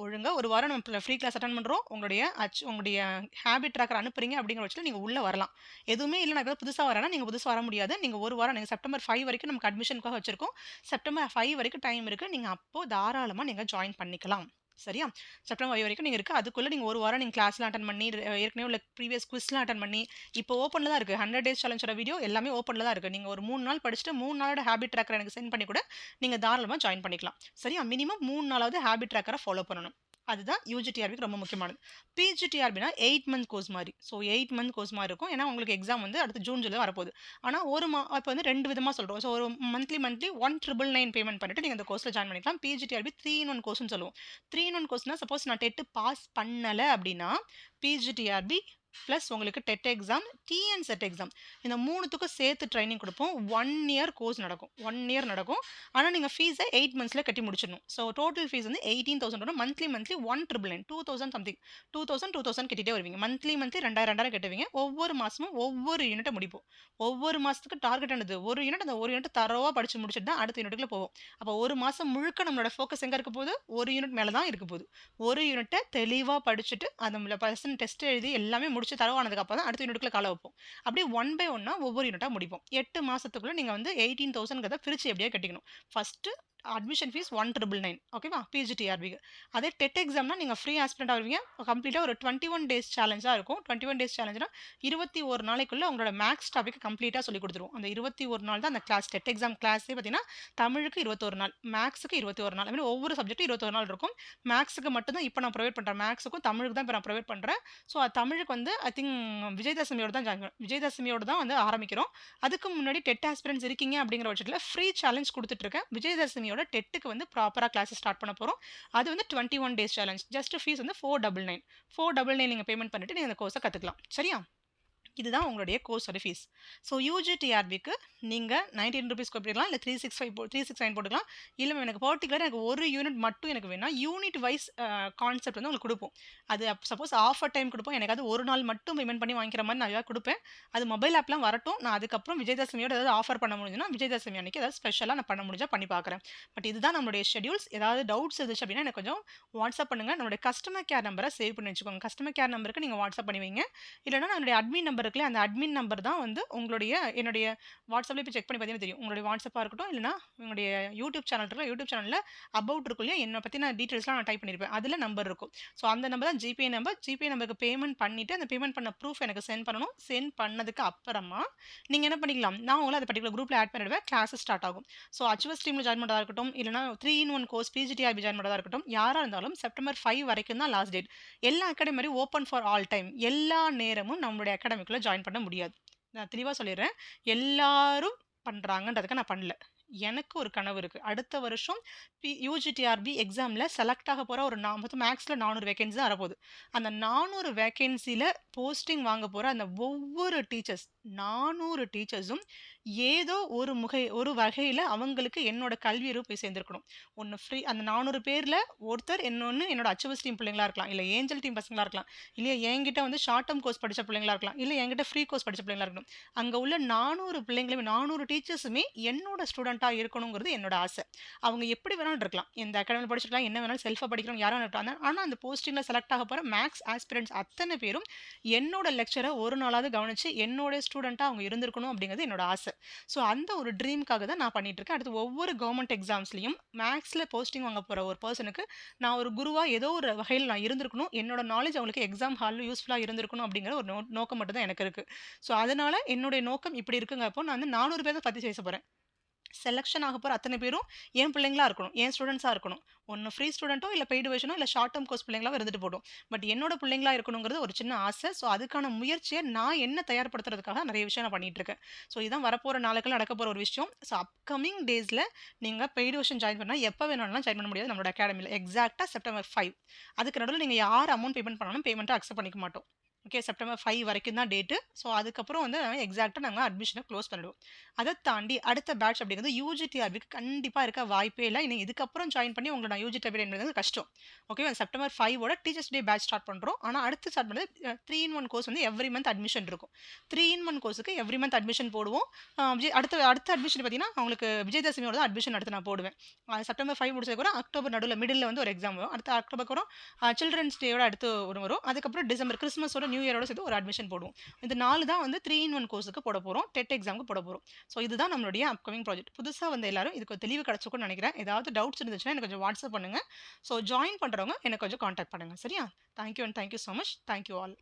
ஒழுங்கா ஒரு வாரம் நம்ம ஃப்ரீ கிளாஸ் அட்டன் பண்ணுறோம். உங்களுடைய ஹேபிட் ட்ராக்கர் அனுப்புறீங்க அப்படிங்கிற பட்சத்தில் நீங்கள் உள்ளே வரலாம். எதுவுமே இல்லை, நான் இப்போ புதுசாக வரேன்னா நீங்கள் புதுசாக வர முடியாது. நீங்கள் ஒரு வாரம், நீங்கள் செப்டம்பர் 5 வரைக்கும் நமக்கு அட்மிஷனுக்காக வச்சுருக்கோம். செப்டம்பர் 5 வரைக்கும் டைம் இருக்குது. நீங்கள் அப்போது தாராளமாக நீங்கள் ஜாயின் பண்ணிக்கலாம். சரியா? செப்டம்பர் 5 வரைக்கும் நீங்கள் இருக்குது. அதுக்குள்ளே நீங்கள் ஒரு வாரம் நீங்கள் கிளாஸ்லாம் அட்டன் பண்ணி ஏற்கனவே உள்ள ப்ரீவியஸ் குவிஸ்லாம் அட்டன் பண்ணி இப்போ ஓப்பனில் தான் இருக்குது. 100 டேஸ் சேலஞ்சோட வீடியோ எல்லாமே ஓப்பனில் தான் இருக்குது. நீங்கள் ஒரு 3 நாள் படிச்சுட்டு 3 நாளோட ஹேபிட் ட்ராக்கர் எனக்கு சென்ட் பண்ணி கூட நீங்கள் தாராளமாக ஜாயின் பண்ணிக்கலாம். சரியா? மினிமம் 3 நாளாவது ஹேபிட் ட்ராக்கரை ஃபாலோ பண்ணணும். அதுதான் யூஜிடிஆர்பிக்கு ரொம்ப முக்கியமானது. பிஜிடிஆர்பினா 8 மந்த் கோர்ஸ் மாரி. ஸோ 8 மந்த் கோர்ஸ் மாரி இருக்கும். ஏன்னா உங்களுக்கு எக்ஸாம் வந்து அடுத்து ஜூன், ஜூலை வரப்போகுது. ஆனா இப்போ வந்து 2 விதமா சொல்றோம். ஸோ ஒரு மந்த்லி 1999 பேமெண்ட் பண்ணிட்டு நீங்க அந்த கோர்ஸ்ல ஜாயின் பண்ணிக்கலாம். பிஜிடிஆர்பி 3 இன் 1 கோர்ஸ்னு சொல்லுவோம். 3 இன் 1 கோர்ஸ்னா சப்போஸ் நான் டெட் பாஸ் பண்ணல அப்படின்னா பிஜிடிஆர்பி ப்ளஸ் உங்களுக்கு TET exam, TN set exam இந்த 3த்துக்கும் சேர்த்து ட்ரைனிங் குடுப்போம். 1 இயர் கோர்ஸ் நடக்கும். 1 இயர் நடக்கும். ஆனா நீங்க ஃபீஸ 8 மந்த்ஸ்ல கட்டி முடிச்சிடணும். ஸோ டோட்டல் ஃபீஸ் வந்து 18,000 வரும். மந்த்லி 1999 2000 சம்திங் 2000 கட்டிட்டே வருவீங்க. மந்த்லி 2000 கட்டுவீங்க. ஒவ்வொரு மாசமும் ஒவ்வொரு யூனிட்ட முடிப்போம். ஒவ்வொரு மாசத்துக்கு டார்கெட் என்னது? ஒரு யூனிட் அந்த ஒரு யூனிட் தரோவா படிச்சு முடிச்சுட்டு தான் அடுத்த யூனிட்டுக்குள்ள போவோம். அப்போ ஒரு மாசம் முழுக்க நம்மளோட ஃபோக்கஸ் எங்க இருக்க போகுது? ஒரு யூனிட் மேல தான் இருக்க போகுது. ஒரு யூனிட்ட தெளிவா படிச்சுட்டு அந்த பர்சன் டெஸ்ட் எழுதி எல்லாமே முடிச்சு தரவானதுக்கு அப்புறம் தான் அடுத்த யூனிட்டுக்குள்ள கால வைப்போம். அப்படியே ஒன் பை ஒன்னா ஒவ்வொரு யூனிட்டா முடிப்போம். 8 மாசத்துக்குள்ள நீங்க வந்து 18,000 பிரிச்சு எப்படியே கட்டிக்கணும். ஃபர்ஸ்ட் அட்மிஷன் ஃபீஸ் 1999 ஓகேவா பிஜிடிஆர்பிக்கு. அதே டெட் எக்ஸாம்னா நீங்க ஃப்ரீ ஆஸ்பிரண்ட் ஆவீங்க. கம்ப்ளீட்டா ஒரு 21 டேஸ் சேலஞ்சா இருக்கும். 21 டேஸ் சேலஞ்சுனா 21 நாளைக்குள்ள உங்களோட மேக்ஸ் டாபிக் கம்ப்ளீட்டா சொல்லி கொடுத்துருவோம். அந்த 21 நாள் தான் அந்த கிளாஸ். டெட் எக்ஸாம் கிளாஸே பார்த்தீங்கன்னா தமிழுக்கு 21 நாள், மேக்ஸுக்கு 21 நாள். அப்படி ஒவ்வொரு சப்ஜெக்ட்டும் 21 நாள் இருக்கும். மேக்ஸுக்கு மட்டும் தான் இப்போ நான் ப்ரொவைட் பண்றேன். மேக்ஸுக்கும் தமிழுக்கு தான் இப்போ நான் ப்ரொவைட் பண்றேன். ஸோ தமிழுக்கு வந்து ஐ திங்க் விஜயதசமியோட தான் விஜயதசமியோட தான் வந்து ஆரம்பிக்கிறோம். அதுக்கு முன்னாடி டெட் ஆஸ்பிரன்ஸ் இருக்கீங்க அப்படிங்கிற பட்சத்தில் ஃப்ரீ சேலஞ்ச் கொடுத்துட்டு இருக்கேன். விஜயதசமியோட டெட்டுக்கு வந்து ப்ராப்பராக கிளாஸஸ் ஸ்டார்ட் பண்ண போகிறோம். அது வந்து 21 டேஸ் சேலஞ்ச். ஜஸ்ட் ஃபீஸ் வந்து 499 நீங்கள் பேமெண்ட் பண்ணிட்டு நீங்கள் அந்த கோர்ஸை கற்றுக்கலாம். சரியா? இதுதான் உங்களுடைய கோர்ஸோட ஃபீஸ். ஸோ யூஜிடிஆர்பிக்கு நீங்கள் 19 ருபீஸ் கொடுக்கலாம், இல்லை 369 போட்டுக்கலாம். இல்லை எனக்கு பர்டிகுலராக எனக்கு ஒரு யூனிட் மட்டும் எனக்கு வேணும்னா யூனிட் வைஸ் கான்செப்ட் வந்து உங்களுக்கு கொடுப்போம். அது சப்போஸ் ஆஃபர் டைம் கொடுப்போம். எனக்கு அது ஒரு நாள் மட்டும் பேமெண்ட் பண்ணி வாங்கிக்கிற மாதிரி நான் ஏதாவது கொடுப்பேன். அது மொபைல் ஆப்லாம் வரட்டும். நான் அதுக்கப்புறம் விஜயதசமியோட ஏதாவது ஆஃபர் பண்ண முடிஞ்சுன்னா விஜயதசமி அன்னைக்கு ஏதாவது ஸ்பெஷலாக நான் பண்ண முடிஞ்சா பண்ணி பார்க்குறேன். பட் இதுதான் நம்மளுடைய ஷெடியூல்ஸ். ஏதாவது டவுட்ஸ் இருந்துச்சு அப்படின்னா எனக்கு கொஞ்சம் வாட்ஸ்அப் பண்ணுங்கள். நம்மளுடைய கஸ்டமர் கேர் நம்பரை சேவ் பண்ணி வச்சுக்கோங்க. கஸ்டமர் கேர் நம்பருக்கு நீங்கள் வாட்ஸ்அப் பண்ணி வைங்க. இல்லைனா நம்மளுடைய அட்மின் நம்பர் இருக்குல்ல, அந்த அட்மின் நம்பர் தான் வந்து என்னுடைய வாட்ஸ்அப்ல போய் செக் பண்ணி பார்த்தீங்கன்னா தெரியும். உங்களுடைய வாட்ஸ்அப்பாக இருக்கட்டும், இல்லைனா உங்களுடைய யூடியூப் சேனல் இருக்குல்ல, யூடியூப் சேனலில் அபவுட் இருக்கும் இல்லையா, என்னை பற்றின டீட்டெயில்ஸ்லாம் நான் டைப் பண்ணியிருப்பேன். அதில் நம்பர் இருக்கும். ஸோ அந்த நம்பர் தான் ஜிபே நம்பர். ஜிபே நம்பருக்கு பேமெண்ட் பண்ணிவிட்டு அந்த பேமெண்ட் பண்ண ப்ரூஃப் எனக்கு சென்ட் பண்ணணும். சென்ட் பண்ணதுக்கு அப்புறமா நீங்கள் என்ன பண்ணிக்கலாம், நான் உங்களை அந்த பர்டிகுலர் குரூப்பில் ஆட் பண்ணிடுவேன். கிளாஸஸ் ஸ்டார்ட் ஆகும். ஸோ HVS டீமில் ஜாயின் பண்ணுறதா இருக்கட்டும், இல்லைனா 3 in 1 கோர்ஸ் பிஜிடிஆர்பி ஜாயின் பண்ணுறதா இருக்கட்டும், யாராக இருந்தாலும் செப்டம்பர் 5 வரைக்கும் தான் லாஸ்ட் டேட். எல்லா அகாடமி மாதிரி ஓப்பன் ஃபார் ஆல் டைம். எல்லா நேரமும் நம்மளுடைய அகாடமிக்குள்ளே ஜாயின் பண்ண முடியாது. நான் தெளிவாக சொல்லிடுறேன். எல்லாரும் பண்ணுறாங்கன்றதுக்கு நான் பண்ணல. எனக்கு ஒரு கனவு இருக்குது. அடுத்த வருஷம் யூஜிடிஆர்பி எக்ஸாமில் செலக்ட் ஆக போகிற ஒரு மொத்தம் மேக்ஸில் 400 வேகன்சி தான் வரப்போகுது. அந்த 400 வேகன்சியில் போஸ்டிங் வாங்க போகிற அந்த ஒவ்வொரு 400 டீச்சர்ஸும் ஏதோ ஒரு வகையில் அவங்களுக்கு என்னோட கல்வியறிவு போய் சேர்ந்துருக்கணும். ஒன்று ஃப்ரீ. அந்த 400 பேரில் ஒருத்தர் என்னொன்று என்னோட HVS டீம் பிள்ளைங்களா இருக்கலாம், இல்லை ஏஞ்சல் டீம் பசங்களாக இருக்கலாம், இல்லையா என்கிட்ட வந்து ஷார்ட் டேர்ம் கோர்ஸ் படித்த பிள்ளைங்களா இருக்கலாம், இல்லை என்கிட்ட ஃப்ரீ கோர்ஸ் படித்த பிள்ளைங்களா இருக்கணும். அங்கே உள்ள 400 பிள்ளைங்களுமே 400 டீச்சர்ஸுமே என்னோட ஸ்டூடெண்ட்டாக இருக்கணுங்கிறது என்னோட ஆசை. அவங்க எப்படி வேணாலும் இருக்கலாம், எந்த அகாடமியில் படிச்சிருக்கலாம், என்ன வேணாலும் செல்ஃபாக படிக்கிறவங்க யாரும் இருக்கலாம். ஆனால் அந்த போஸ்டிங்கில் செலக்ட் ஆக போகிற மேக்ஸ் ஆஸ்பிரண்ட்ஸ் அத்தனை பேரும் என்னோட லெக்சரை ஒரு நாளாவது கவனித்து என்னோட ஸ்டூடெண்ட்டாக அவங்க இருந்திருக்கணும் அப்படிங்கிறது என்னோட ஆசை. ஸோ அந்த ஒரு ட்ரீம்காக தான் நான் பண்ணிட்டு இருக்கேன். அடுத்து ஒவ்வொரு கவர்மெண்ட் எக்ஸாம்ஸ்லையும் மேக்ஸில் போஸ்டிங் வாங்க போகிற ஒரு பர்சனுக்கு நான் ஒரு குருவாக ஏதோ ஒரு வகையில் நான் இருந்திருக்கணும். என்னோட நாலேஜ் அவங்களுக்கு எக்ஸாம் ஹாலில் யூஸ்ஃபுல்லாக இருந்திருக்கணும் அப்படிங்கிற ஒரு நோக்கம் மட்டும் தான் எனக்கு இருக்குது. ஸோ அதனால் என்னுடைய நோக்கம் இப்படி இருக்குங்கப்போ நான் வந்து 400 பேரை பற்றி பேச போகிறேன். செலெக்ஷன் ஆக போகிற அத்தனை பேரும் என் பிள்ளைங்களா இருக்கணும், என் ஸ்டூடெண்ட்ஸாக இருக்கணும். ஒன்று ஃப்ரீ ஸ்டூடெண்ட்டோ இல்லை பெய்டு வெர்ஷனோ இல்லை ஷார்ட் டேர்ம் கோர்ஸ் பிள்ளைங்களா இருந்துட்டு போட்டோம். பட் என்னோட பிள்ளைங்களா இருக்கணுங்கிறது ஒரு சின்ன ஆசை. ஸோ அதுக்கான முயற்சியை நான் என்ன தயார்படுத்துறதுக்காக நிறைய விஷயம் நான் பண்ணிட்டு இருக்கேன். ஸோ இதான் வரப்போகிற நாளுக்குள்ள நடக்க போகிற ஒரு விஷயம். ஸோ அப்கமிங் டேஸில் நீங்கள் பெய்டு வெர்ஷன் ஜாயின் பண்ணால் எப்போ வேணாலும் ஜாயின் பண்ண முடியாது நம்மளோட அகாடமியில். எக்ஸாக்டாக செப்டம்பர் 5. அதுக்கு நடுவில் நீங்கள் யார் அமௌண்ட் பேமெண்ட் பண்ணாலும் பேமெண்ட்டை அக்செப்ட் பண்ணிக்க மாட்டோம். ஓகே, செப்டம்பர் 5 வரைக்கும் தான் டேட்டு. ஸோ அதுக்கப்புறம் வந்து எக்ஸாக்டாக நாங்கள் அட்மிஷனை க்ளோஸ் பண்ணிடுவோம். அதை தாண்டி அடுத்த பேட்ச் அப்படிங்கிறது யூஜிடிஆர்பிக்கு கண்டிப்பாக இருக்க வாய்ப்பே இல்லை. இன்னும் இதுக்கப்புறம் ஜாயின் பண்ணி உங்களை நான் யூஜிடிஆர்பி என்பது கஷ்டம். ஓகே, செப்டம்பர் 5ஓட டீச்சர்ஸ் டே பேட்ச் ஸ்டார்ட் பண்ணுறோம். ஆனால் அடுத்து ஸ்டார்ட் பண்ணது 3 in 1 கோர்ஸ் வந்து எவ்ரி மந்த் அட்மிஷன் இருக்கும். 3 in 1 கோர்ஸுக்கு எவ்ரி மந்த் அட்மிஷன் போடுவோம். அடுத்த அட்மிஷன் பார்த்தீங்கன்னா அவங்களுக்கு விஜயதசமியோட தான் அட்மிஷன் அடுத்து நான் போடுவேன். செப்டம்பர் 5 முடிச்சதுக்கப்புறம் அக்டோபர் நடுவில் மிடில் வந்து ஒரு எக்ஸாம் வரும். அடுத்த அக்டோபருக்கு வரும் சில்ட்ரன்ஸ் டேயோட அடுத்து வரும். அதுக்கப்புறம் டிசம்பர் கிறிஸ்மஸோட நியூ இயரோட சேர்த்து ஒரு அட்மிஷன் போடுவோம். இந்த 4 தான் வந்து 3 in 1 கோர்ஸுக்கு போட போகிறோம். டெட் எக்ஸாமுக்கு போட போகிறோம். ஸோ இதுதான் நம்மளுடைய அப்கமிங் ப்ராஜெக்ட். புதுசாக வந்து எல்லாரும் இதுக்கு தெளிவு கிடச்சிக்கும்னு நினைக்கிறேன். ஏதாவது டவுட்ஸ் இருந்துச்சுன்னா எனக்கு கொஞ்சம் வாட்ஸ்அப் பண்ணுங்கள். ஸோ ஜாயின் பண்ணுறவங்க எனக்கு கொஞ்சம் காண்டாக்ட் பண்ணுங்கள். சரியா? Thank you and thank you so much. Thank you all.